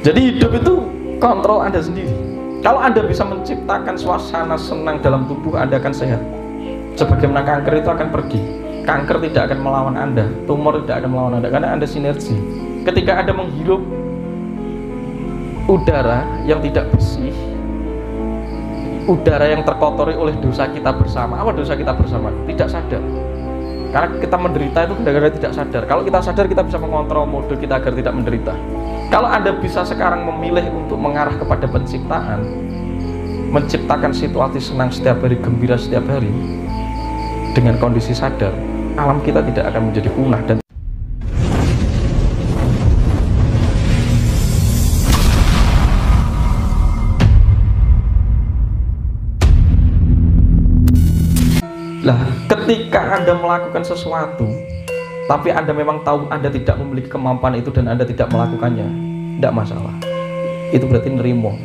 Jadi hidup itu kontrol Anda sendiri. Kalau Anda bisa menciptakan suasana senang dalam tubuh, Anda akan sehat. Sebagaimana kanker itu akan pergi. Kanker tidak akan melawan Anda, tumor tidak akan melawan Anda, karena Anda sinergi. Ketika Anda menghirup udara yang tidak bersih, udara yang terkotori oleh dosa kita bersama. Apa dosa kita bersama? Tidak sadar. Karena kita menderita itu gara-gara tidak sadar. Kalau kita sadar, kita bisa mengontrol mode kita agar tidak menderita. Kalau Anda bisa sekarang memilih untuk mengarah kepada penciptaan, menciptakan situasi senang setiap hari, gembira setiap hari, dengan kondisi sadar, alam kita tidak akan menjadi punah. Dan lah, ketika Anda melakukan sesuatu, tapi Anda memang tahu Anda tidak memiliki kemampuan itu dan Anda tidak melakukannya, tidak masalah. Itu berarti nerimo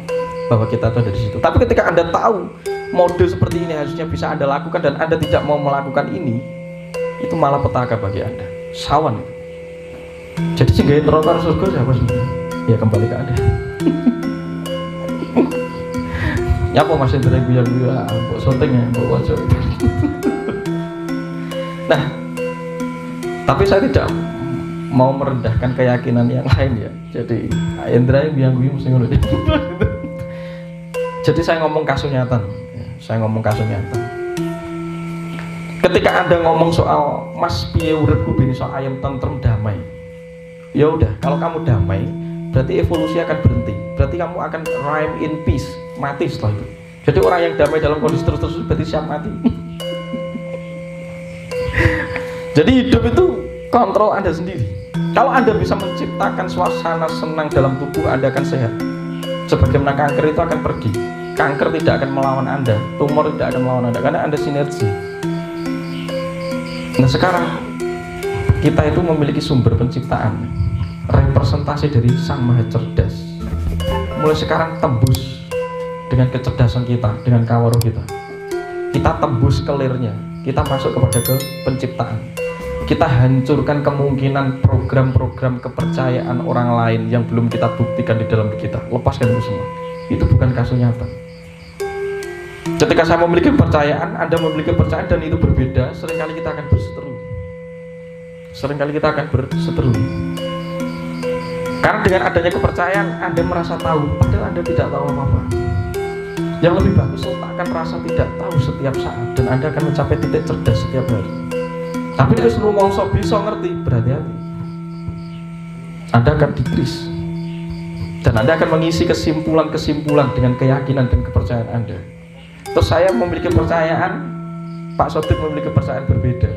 bahwa kita itu ada di situ. Tapi ketika Anda tahu mode seperti ini harusnya bisa Anda lakukan dan Anda tidak mau melakukan ini, itu malah petaka bagi Anda. Sawan itu. Jadi sehingga neraka surga siapa sebenarnya? Ya kembali ke Anda. Nyapa Mas Indra guya-guya, mbok sonteng ya, mbok wajo. Nah, tapi saya tidak mau merendahkan keyakinan yang lain ya. Jadi Indra yang guya mesti ngono. Jadi saya ngomong kasunyatan. Ya, saya ngomong kasunyatan. Ketika Anda ngomong soal Mas piye uripku ben iso ayem tentrem damai. Ya udah, kalau kamu damai, berarti evolusi akan berhenti. Berarti kamu akan rhyme in peace, mati setelah itu. Jadi orang yang damai dalam kondisi terus berarti siap mati. Jadi hidup itu kontrol Anda sendiri. Kalau Anda bisa menciptakan suasana senang dalam tubuh, Anda akan sehat. Sebagaimana kanker itu akan pergi. Kanker tidak akan melawan Anda, tumor tidak akan melawan Anda, karena Anda sinergi. Nah sekarang kita itu memiliki sumber penciptaan, representasi dari Sang Maha Cerdas. Mulai sekarang tembus dengan kecerdasan kita, dengan kawaruh kita. Kita tembus kelirnya, kita masuk kepada penciptaan. Kita hancurkan kemungkinan program-program kepercayaan orang lain yang belum kita buktikan di dalam diri kita. Lepaskan itu semua. Itu bukan kasunyatan. Ketika saya memiliki kepercayaan, Anda memiliki kepercayaan dan itu berbeda, seringkali kita akan berseteru. Seringkali kita akan berseteru. Karena dengan adanya kepercayaan, Anda merasa tahu, padahal Anda tidak tahu apa-apa. Yang lebih bagus, letakkan rasa tidak tahu setiap saat, dan Anda akan mencapai titik cerdas setiap hari. Tapi kalau seluruh mongso bisa ngerti, berhati-hati. Anda akan dikris, dan Anda akan mengisi kesimpulan-kesimpulan dengan keyakinan dan kepercayaan Anda. Terus saya memiliki kepercayaan, Pak Sodik memiliki kepercayaan berbeda.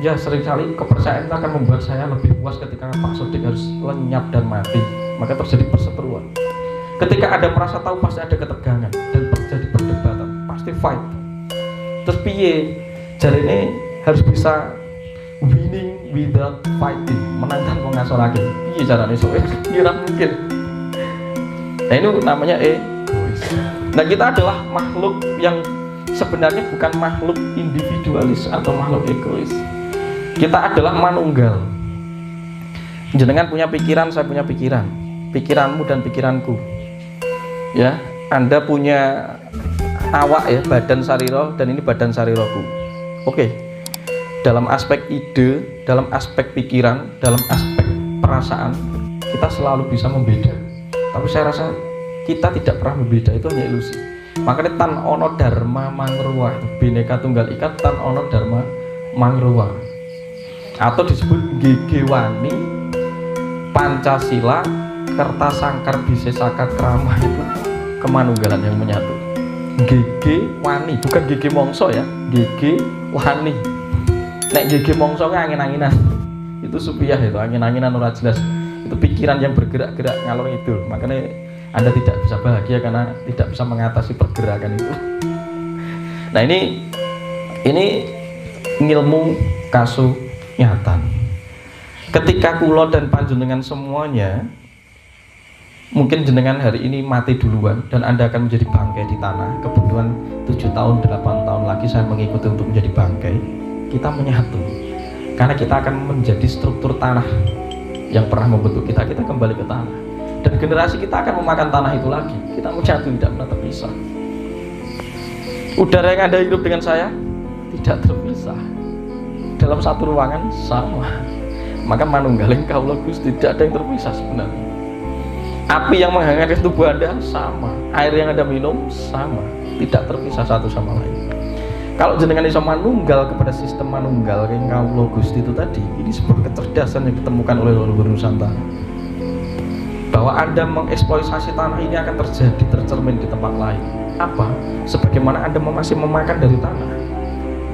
Ya seringkali kepercayaan itu akan membuat saya lebih puas ketika Pak Sodik harus lenyap dan mati. Maka terjadi perseteruan. Ketika Anda merasa tahu pasti ada ketegangan dan terjadi perdebatan, pasti fight. Terus piye? Jadi ini harus bisa winning without fighting, menang tanpa ngasorake. Piye carane sok kira mungkin. Nah ini namanya egois. Nah kita adalah makhluk yang sebenarnya bukan makhluk individualis atau makhluk egois. Kita adalah manunggal. Jenengan punya pikiran, saya punya pikiran. Pikiranmu dan pikiranku. Ya, Anda punya awak ya, badan sariro, dan ini badan sariroku. Oke. Dalam aspek ide, dalam aspek pikiran, dalam aspek perasaan, kita selalu bisa membeda. Tapi saya rasa kita tidak pernah membeda, itu hanya ilusi. Makanya tan ono dharma mangruwa, itu bineka tunggal ika tan ono dharma mangruwa, atau disebut gegewani Pancasila Kertasangkar Bisesaka Krama, itu kemanunggalan yang menyatu. Gege wani, bukan gege mongso ya, gege wani. Nek gege mongso kan angin-anginan, itu supiah, itu angin-anginan ora jelas, itu pikiran yang bergerak-gerak ngalor ngidul. Makanya Anda tidak bisa bahagia karena tidak bisa mengatasi pergerakan itu. Nah ini ilmu kasunyatan. Ketika kulo dan panjenengan semuanya, mungkin jenengan hari ini mati duluan dan Anda akan menjadi bangkai di tanah. Kebetulan 7 tahun, 8 tahun lagi saya mengikuti untuk menjadi bangkai. Kita menyatu karena kita akan menjadi struktur tanah yang pernah membentuk kita. Kita kembali ke tanah, dan generasi kita akan memakan tanah itu lagi. Kita menyatu, tidak pernah terpisah. Udara yang Anda hidup dengan saya tidak terpisah. Dalam satu ruangan sama. Maka manunggaling kaula Gusti, tidak ada yang terpisah sebenarnya. Api yang menghangatkan tubuh Anda sama, air yang Anda minum sama, tidak terpisah satu sama lain. Kalau jenengan iso manunggal kepada sistem manunggal yang kaula Gusti itu tadi, ini sebuah kecerdasan yang ditemukan oleh leluhur Nusantara. Bahwa Anda mengeksploitasi tanah ini akan terjadi tercermin di tempat lain. Apa? Sebagaimana Anda masih memakan dari tanah,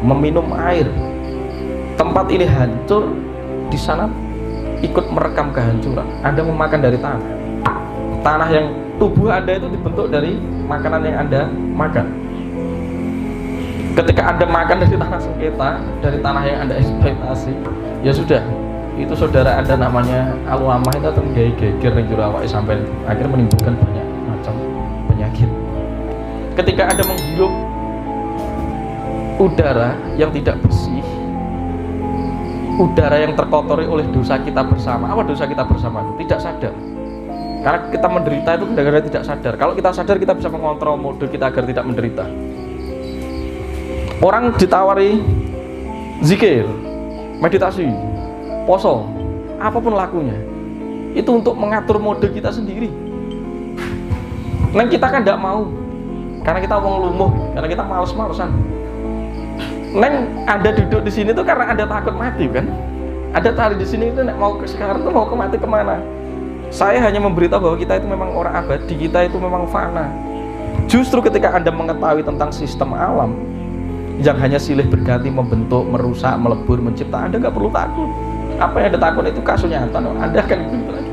meminum air. Tempat ini hancur, di sana ikut merekam kehancuran. Anda memakan dari tanah. Tanah yang tubuh Anda itu dibentuk dari makanan yang Anda makan. Ketika Anda makan dari tanah sengketa, dari tanah yang Anda eksploitasi, ya sudah, itu saudara Anda namanya alwamah itu akan geger yang jurawai sampai akhirnya menimbulkan banyak macam penyakit. Ketika Anda menghirup udara yang tidak bersih, udara yang terkotori oleh dosa kita bersama. Apa dosa kita bersama itu? Tidak sadar. Karena kita menderita itu gara-gara tidak sadar. Kalau kita sadar, kita bisa mengontrol mode kita agar tidak menderita. Orang ditawari zikir, meditasi, poso, apapun lakunya, itu untuk mengatur mode kita sendiri. Nah kita kan tidak mau, karena kita mau lumuh, karena kita males-malesan. Neng, Anda duduk di sini tuh karena Anda takut mati kan? Anda cari di sini itu mau sekarang tuh mau mati kemana? Saya hanya memberitahu bahwa kita itu memang orang abadi, kita itu memang fana. Justru ketika Anda mengetahui tentang sistem alam yang hanya silih berganti membentuk, merusak, melebur, mencipta, Anda nggak perlu takut. Apa yang Anda takut itu kasunyatan, Anda akan begitu lagi.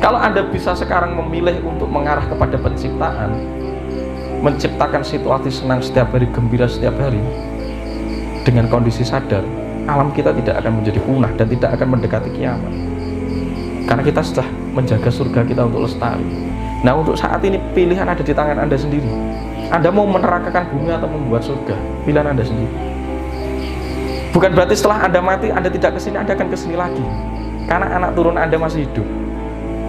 Kalau Anda bisa sekarang memilih untuk mengarah kepada penciptaan, menciptakan situasi senang setiap hari, gembira setiap hari, dengan kondisi sadar, alam kita tidak akan menjadi punah dan tidak akan mendekati kiamat. Karena kita sudah menjaga surga kita untuk lestari. Nah untuk saat ini pilihan ada di tangan Anda sendiri. Anda mau menerakakan bumi atau membuat surga, pilihan Anda sendiri. Bukan berarti setelah Anda mati, Anda tidak kesini, Anda akan kesini lagi. Karena anak turun Anda masih hidup.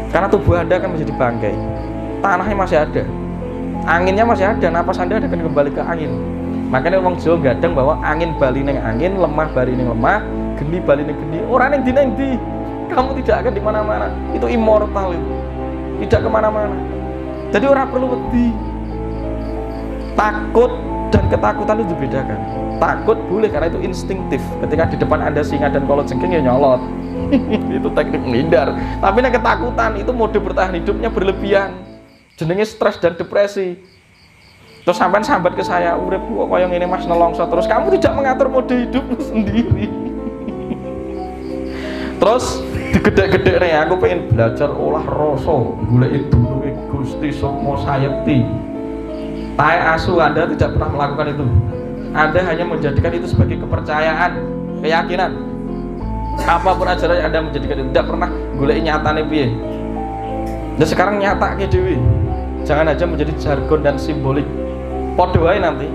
Karena tubuh Anda akan menjadi bangkai. Tanahnya masih ada, anginnya masih ada, napas Anda akan kembali ke angin. Makanya orang Jawa gadang bahwa angin bali neng angin, lemah bali neng lemah, geni bali neng geni. Orang neng di neng di, kamu tidak akan di mana-mana. Itu immortal itu, tidak kemana-mana. Jadi orang perlu wedi. Takut dan ketakutan itu dibedakan. Takut boleh karena itu instinktif. Ketika di depan Anda singa dan kolojengking ya nyolot. Itu teknik menghindar. Tapi nek ketakutan itu mode bertahan hidupnya berlebihan. Jenenge stres dan depresi. Terus sampean sambat ke saya, uripku kok kaya ngene Mas nelongso terus. Kamu tidak mengatur mode hidupmu sendiri. Terus digedek-gedek nih, aku pengen belajar olah rasa, golek dununge Gusti Sukma Sayekti. Tae asu, Anda tidak pernah melakukan itu. Anda hanya menjadikan itu sebagai kepercayaan, keyakinan. Apapun ajaran yang Anda menjadikan itu, tidak pernah golek nyatane piye. Dan sekarang nyata ke dewi. Jangan aja menjadi jargon dan simbolik. Podo wae nanti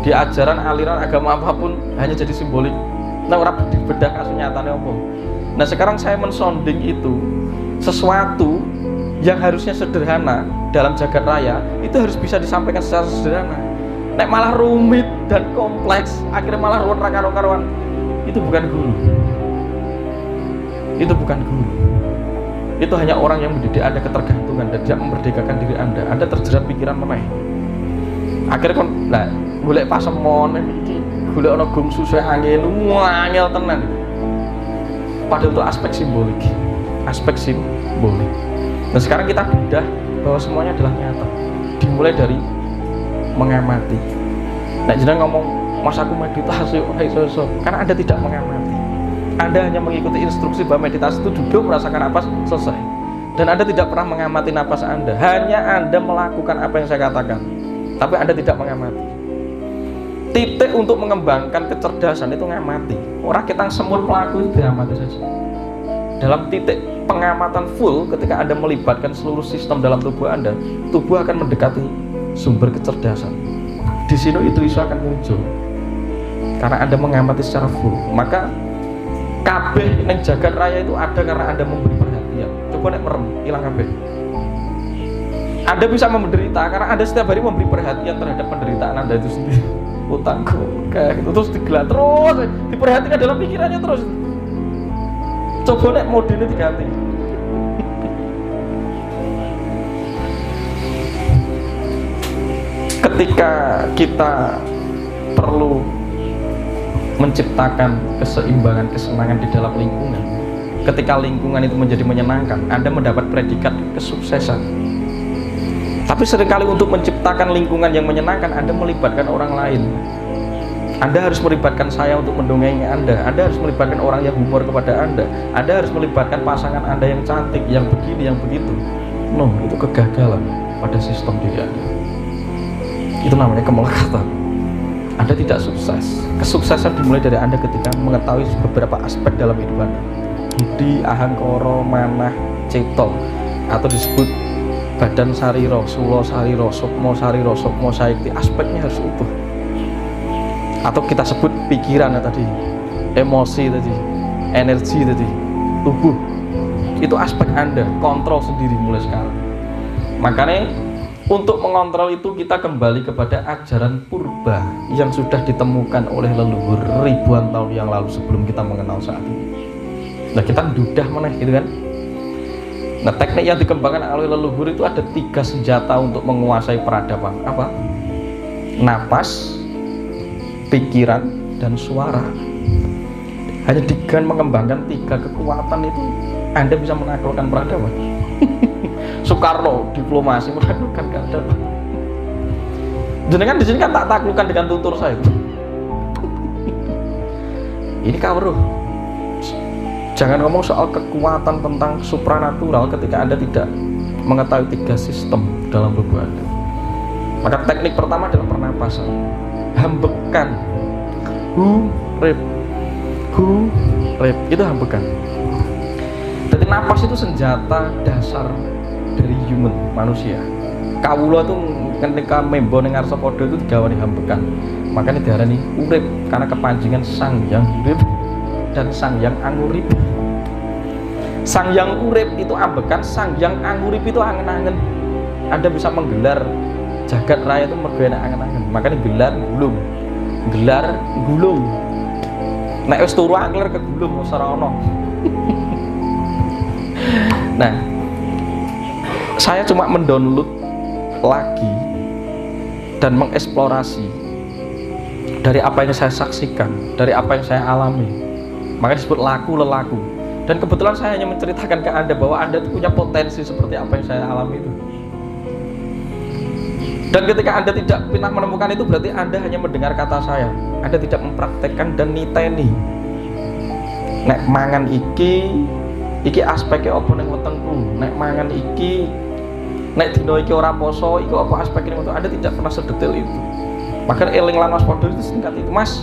di ajaran aliran agama apapun hanya jadi simbolik. Nah orang bedah kasus nyatane apa. Nah sekarang saya mensonding itu sesuatu yang harusnya sederhana dalam jagat raya itu harus bisa disampaikan secara sederhana. Nek malah rumit dan kompleks, akhirnya malah ruwet karo-karuan. Itu bukan guru. Itu bukan guru. Itu hanya orang yang mendidik Anda ketergantungan dan tidak memerdekakan diri Anda. Anda terjerat pikiran meneh. Akhirnya kan, lah, golek pasemon iki, golek ana gum susu angin, angel tenan. Padahal itu aspek simbolik. Aspek simbolik. Nah sekarang kita bedah bahwa semuanya adalah nyata. Dimulai dari mengamati. Nah jenengan ngomong, Mas aku meditasi, karena Anda tidak mengamati. Anda hanya mengikuti instruksi bahwa meditasi itu duduk, merasakan napas, selesai. Dan Anda tidak pernah mengamati napas Anda. Hanya Anda melakukan apa yang saya katakan. Tapi Anda tidak mengamati. Titik untuk mengembangkan kecerdasan itu ngamati. Orang kita semua pelaku itu diamati saja. Dalam titik pengamatan full, ketika Anda melibatkan seluruh sistem dalam tubuh Anda, tubuh akan mendekati sumber kecerdasan. Di sini itu isu akan muncul. Karena Anda mengamati secara full. Maka kabeh yang jagat raya itu ada karena Anda memberi perhatian. Coba nek merem, hilang kabeh. Anda bisa menderita karena Anda setiap hari memberi perhatian terhadap penderitaan Anda itu sendiri. Utangku kayak gitu terus digelar terus, diperhatikan dalam pikirannya terus. Coba nek modenya diganti. Ketika kita perlu menciptakan keseimbangan, kesenangan di dalam lingkungan, ketika lingkungan itu menjadi menyenangkan, Anda mendapat predikat kesuksesan. Tapi seringkali untuk menciptakan lingkungan yang menyenangkan, Anda melibatkan orang lain. Anda harus melibatkan saya untuk mendongeng Anda harus melibatkan orang yang humor kepada Anda harus melibatkan pasangan Anda yang cantik, yang begini, yang begitu. No, itu kegagalan pada sistem diri Anda. Itu namanya kemelekatan. Anda tidak sukses. Kesuksesan dimulai dari Anda ketika mengetahui beberapa aspek dalam hidup Anda. Budi, ahangkara, manah, cipta, atau disebut badan sarira, sulo sarira, sukma sarira, sukma saikti. Aspeknya harus utuh. Atau kita sebut pikiran tadi, emosi tadi, energi tadi, tubuh. Itu aspek Anda, kontrol sendiri mulai sekarang. Makanya untuk mengontrol itu kita kembali kepada ajaran purba yang sudah ditemukan oleh leluhur ribuan tahun yang lalu sebelum kita mengenal saat ini. Nah, kita dudah meneh gitu kan. Nah, teknik yang dikembangkan oleh leluhur itu ada 3 senjata untuk menguasai peradaban. Apa? Napas, pikiran, dan suara. Hanya dengan mengembangkan 3 kekuatan itu Anda bisa menaklukkan peradaban. Soekarno diplomasi menaklukkan keadaban. Jenengan di sini kan tak taklukkan dengan tutur saya. Ini kawruh. Jangan ngomong soal kekuatan tentang supranatural ketika Anda tidak mengetahui 3 sistem dalam tubuh Anda. Maka teknik pertama adalah pernapasan. Hambekan, rip, itu hambekan. Jadi napas itu senjata dasar dari human, manusia. Kawula tuh ketika membo ning ngarsa padha itu digawani hambekan. Makanya diarani urip karena kepanjingan sang yang urip dan sang yang angurip. Sang yang urip itu ambekan, sang yang angurip itu angen-angen. Anda bisa menggelar jagat raya itu mergo enak angen-angen. Makanya gelar gulung. Nek wis turu angler ke gulung ora ono. Nah, saya cuma mendownload lagi dan mengeksplorasi dari apa yang saya saksikan, dari apa yang saya alami. Makanya disebut laku lelaku. Dan kebetulan saya hanya menceritakan ke Anda bahwa Anda itu punya potensi seperti apa yang saya alami itu. Dan ketika Anda tidak pernah menemukan itu, berarti Anda hanya mendengar kata saya. Anda tidak mempraktekkan dan niteni. Nek mangan iki aspeknya apa ning wetengku. Nek mangan iki, nek dino iki ora poso, iku apa aspeknya ning wetengku. Anda tidak pernah sedetail itu. Makanya eling lan waspada itu singkat itu, Mas.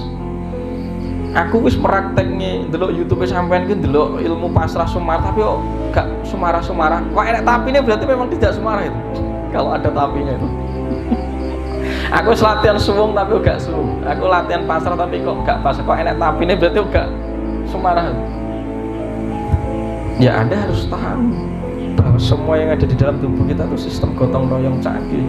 Aku wis prakteknya ndelok YouTube sampean ki ndelok ilmu pasrah sumar tapi kok gak sumarah-sumarah. Kok enek tapine berarti memang tidak sumarah itu. Kalau ada tapinya itu. Aku latihan suwung tapi gak suwung. Aku latihan pasrah tapi kok gak pasrah. Kok enek tapine berarti gak sumarah. Ya Anda harus tahu bahwa semua yang ada di dalam tubuh kita itu sistem gotong royong canggih.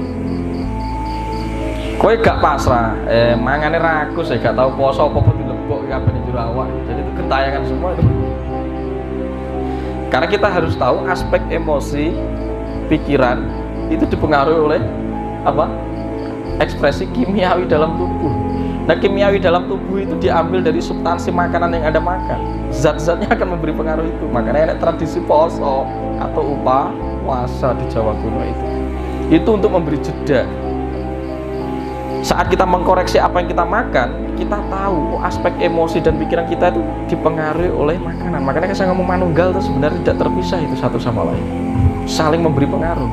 Kowe gak pasrah, mangane rakus, gak tahu poso apa-apa dilebok kabeh ning jero awak. Jadi itu gentayangan semua itu. Karena kita harus tahu aspek emosi, pikiran itu dipengaruhi oleh apa? Ekspresi kimiawi dalam tubuh. Nah, kimiawi dalam tubuh itu diambil dari substansi makanan yang Anda makan. Zat-zatnya akan memberi pengaruh itu. Makanya ada tradisi poso atau puasa di Jawa kuno itu untuk memberi jeda. Saat kita mengkoreksi apa yang kita makan, kita tahu aspek emosi dan pikiran kita itu dipengaruhi oleh makanan. Makanya saya ngomong manunggal itu sebenarnya tidak terpisah itu satu sama lain, saling memberi pengaruh.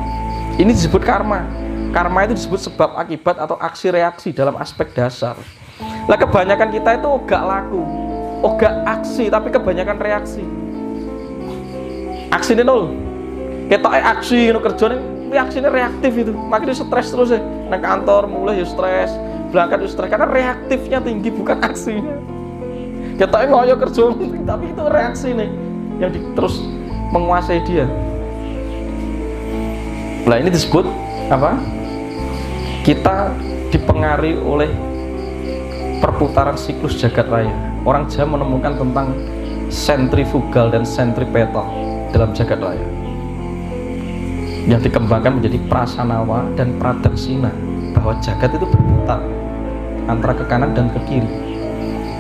Ini disebut karma. Karma itu disebut sebab akibat atau aksi reaksi dalam aspek dasar. Lah kebanyakan kita itu gak laku, gak aksi, tapi kebanyakan reaksi. Aksi ini nol, kita aksi no kerja reaksinya reaktif itu, makanya stres terus ya. Nang kantor mulai ya stres, berangkat ya stres karena reaktifnya tinggi bukan aksinya. Kita ngoyo kerja tapi itu reaksi nih yang terus menguasai dia. Nah ini disebut apa? Kita dipengaruhi oleh perputaran siklus jagat raya. Orang Jawa menemukan tentang sentrifugal dan sentripetal dalam jagat raya yang dikembangkan menjadi prasanawa dan pradaksina, bahwa jagat itu berputar antara ke kanan dan ke kiri.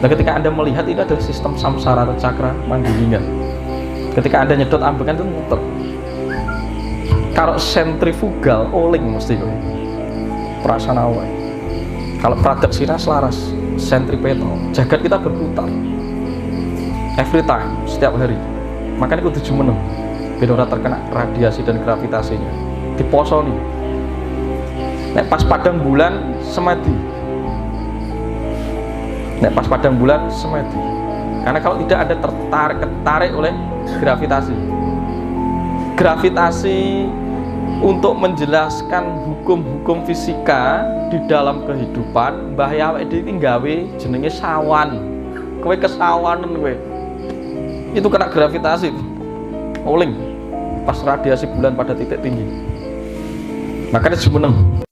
Nah, ketika Anda melihat itu adalah sistem samsara atau cakra manggilingan. Ketika Anda nyedot ambekan itu muter. Kalau sentrifugal oling mesti prasanawa. Kalau pradaksina selaras, sentripetal. Jagat kita berputar every time, setiap hari. Makanya kudu jumeneng biar ora terkena radiasi dan gravitasinya. Diposoni. Nek pas padang bulan semedi. Nek pas padang bulan semedi. Karena kalau tidak ada ketarik oleh gravitasi. Gravitasi untuk menjelaskan hukum-hukum fisika di dalam kehidupan, Mbah Yawek iki nggawe jenenge sawan. Kowe kesawanan kowe. Itu kena gravitasi. Oling pas radiasi bulan pada titik tinggi. Makanya jumeneng